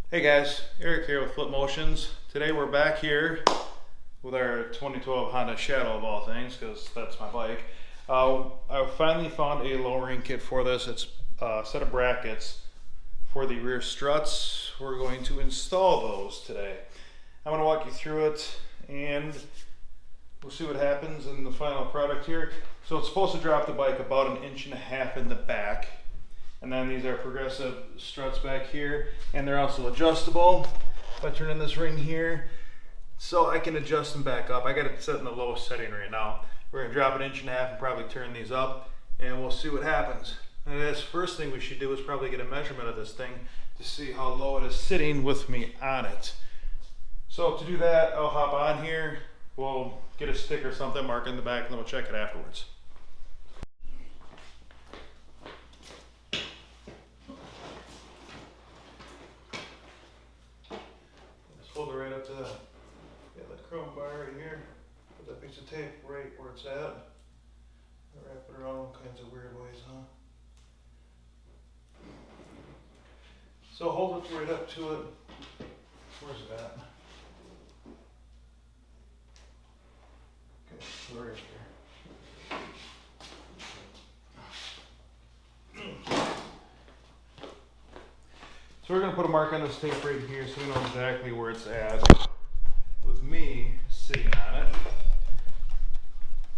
Hey guys, Eric here with Flip Motions. Today we're back here with our 2012 Honda Shadow of all things, because that's my bike. I finally found a lowering kit for this. It's a set of brackets for the rear struts. We're going to install those today. I'm going to walk you through it and we'll see what happens in the final product here. So it's supposed to drop the bike about 1.5 inches in the back. And then these are progressive struts back here, and they're also adjustable. If I turn in this ring here, so I can adjust them back up. I got it set in the lowest setting right now. We're gonna drop 1.5 inches and probably turn these up, and we'll see what happens. And this first thing we should do is probably get a measurement of this thing to see how low it is sitting with me on it. So to do that, I'll hop on here. We'll get a stick or something, mark in the back, and then we'll check it afterwards. Hold it right up to that chrome bar right here. Put that piece of tape right where it's at. Wrap it around all kinds of weird ways, huh? So hold it right up to it. Where's it at? Okay, right there. So we're going to put a mark on this tape right here so we know exactly where it's at with me sitting on it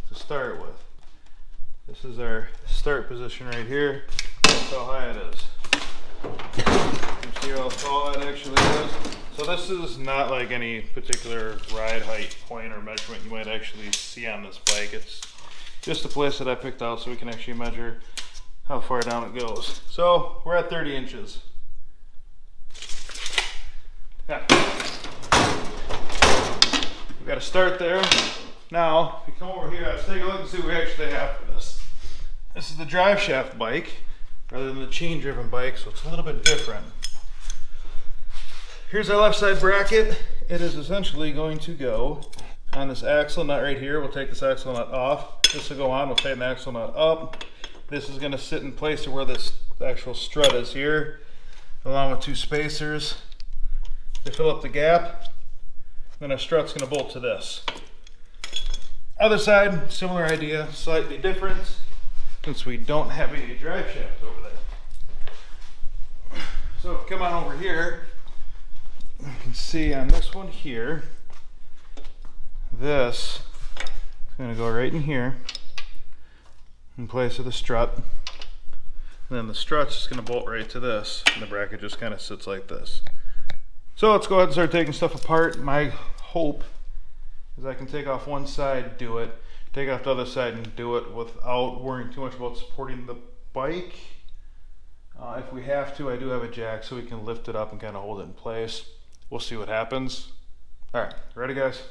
to start with. This is our start position right here. That's how high it is. You can see how tall that actually is. So this is not like any particular ride height point or measurement you might actually see on this bike. It's just a place that I picked out so we can actually measure how far down it goes. So we're at 30 inches. Yeah. We've got to start there. Now, if you come over here, let's take a look and see what we actually have for this. This is the drive shaft bike rather than the chain driven bike, so it's a little bit different. Here's our left side bracket. It is essentially going to go on this axle nut right here. We'll take this axle nut off. This will go on, we'll tighten the axle nut up. This is going to sit in place to where this actual strut is here, along with two spacers. They fill up the gap, then our strut's going to bolt to this. Other side, similar idea, slightly different, since we don't have a drive shaft over there. So if you come on over here, you can see on this one here, this is going to go right in here, in place of the strut. And then the strut's just going to bolt right to this, and the bracket just kind of sits like this. So let's go ahead and start taking stuff apart. My hope is I can take off one side, do it, take off the other side and do it without worrying too much about supporting the bike. If we have to, I do have a jack so we can lift it up and kind of hold it in place. We'll see what happens. All right, ready guys?